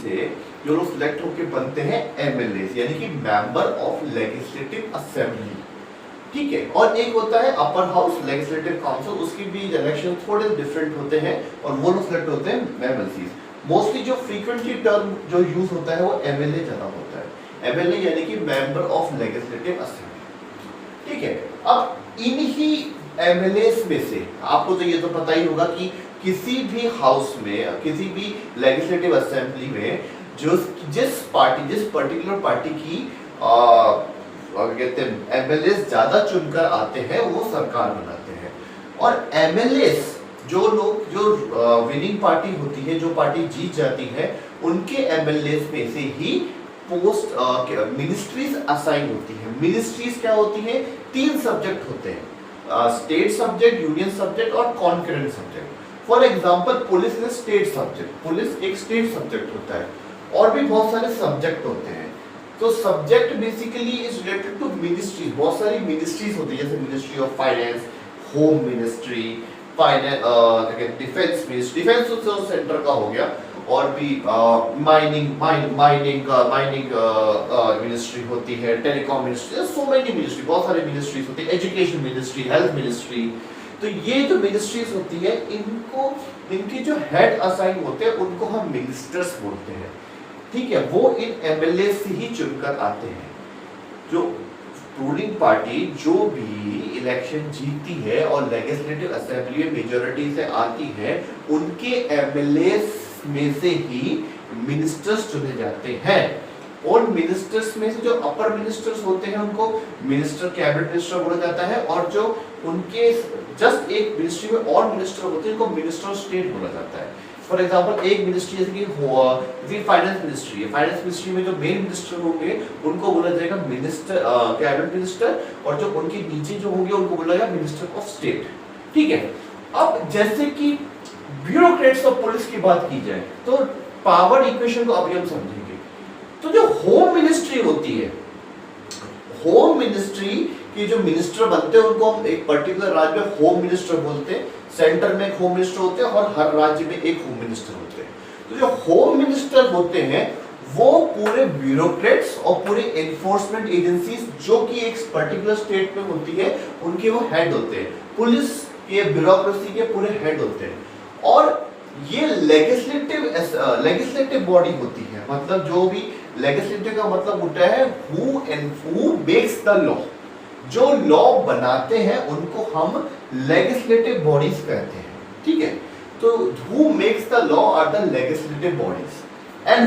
से जो लोग सिलेक्ट होकर बनते हैं एमएलए यानी कि मेंबर ऑफ लेजिस्लेटिव असेंबली, ठीक है। और एक होता है अपर हाउस लेजिस्लेटिव काउंसिल, उसकी भी इलेक्शन थोड़े डिफरेंट होते हैं और वो लोग सिलेक्ट होते हैं एमएलसी। मोस्टली जो फ्रीक्वेंटली टर्म जो यूज होता है वो एमएलए ज्यादा होता है, एमएलए यानी कि मेंबर ऑफ लेजिस्लेटिव असेंबली, ठीक है। अब इन्हीं एमएलए में से आपको तो ये तो पता ही होगा कि किसी भी हाउस में, किसी भी लेजिस्लेटिव असेंबली में जो जिस पर्टिकुलर पार्टी की कहते हैं एमएलए ज्यादा चुनकर आते हैं वो सरकार बनाते हैं। और एमएलए जो विनिंग पार्टी होती है, जो पार्टी जीत जाती है, उनके एमएलए में से ही पोस्ट मिनिस्ट्रीज असाइन होती है। मिनिस्ट्रीज क्या होती है? 3 सब्जेक्ट होते हैं, स्टेट सब्जेक्ट, यूनियन सब्जेक्ट और concurrent subject. For example police is state subject, police एक स्टेट सब्जेक्ट होता है। और भी बहुत सारे सब्जेक्ट होते हैं। तो subject basically is related to ministries, बहुत सारी मिनिस्ट्रीज होती है, जैसे ministry of finance, home ministry, defence ministry, defence तो सेंटर का हो गया, और भी माइनिंग मिनिस्ट्री होती है, telecom ministry, so many ministry, बहुत सारे मिनिस्ट्रीज होती है, एजुकेशन मिनिस्ट्री, हेल्थ मिनिस्ट्री। तो ये जो मिनिस्ट्रीज होती है, इनके जो हेड असाइन होते हैं उनको हम मिनिस्टर्स बोलते हैं, ठीक है। वो इन एमएलए से ही चुनकर आते हैं। जो रूलिंग पार्टी जो भी इलेक्शन जीतती है और लेजिस्लेटिव असेंबली में मेजॉरिटी से आती है, उनके एमएलए में से ही मिनिस्टर्स चुने जाते हैं। और मिनिस्टर्स में से जो अपर मिनिस्टर्स होते हैं उनको मिनिस्टर, कैबिनेट मिनिस्टर बोला जाता है, और जो उनके जस्ट एक मिनिस्ट्री में और मिनिस्टर होते हैं उनको मिनिस्टर ऑफ स्टेट बोला जाता है। फॉर एग्जांपल एक मिनिस्ट्री जैसे कि फाइनेंस मिनिस्ट्री है, फाइनेंस मिनिस्ट्री में जो मेन मिनिस्टर होंगे उनको बोला जाएगा मिनिस्टर, कैबिनेट मिनिस्टर, और जो उनके नीचे जो होंगे उनको बोला जाएगा मिनिस्टर ऑफ स्टेट, ठीक है। अब जैसे कि ब्यूरोक्रेट्स ऑफ पुलिस की बात की जाए तो पावर इक्वेशन को अभी हम समझेंगे। तो जो होम मिनिस्ट्री होती है, होम मिनिस्ट्री के जो मिनिस्टर बनते हैं उनको हम एक पर्टिकुलर राज्य में होम मिनिस्टर बोलते हैं। सेंटर में एक होम मिनिस्टर होते हैं और हर राज्य में एक होम मिनिस्टर होते हैं। तो जो होम मिनिस्टर होते हैं वो पूरे ब्यूरोक्रेट्स और पूरे एनफोर्समेंट एजेंसीज जो कि एक पर्टिकुलर स्टेट में होती है उनके वो हेड होते हैं। पुलिस के ब्यूरोक्रेसी के पूरे हेड होते हैं। और ये लेजिस्लेटिव बॉडी होती है, मतलब जो भी लेजिस्लेटिव का मतलब होता है हु मेक्स द लॉ, जो लॉ बनाते हैं उनको हम लेजिस्लेटिव बॉडीज कहते हैं, ठीक है। तो who makes the law are the legislative bodies and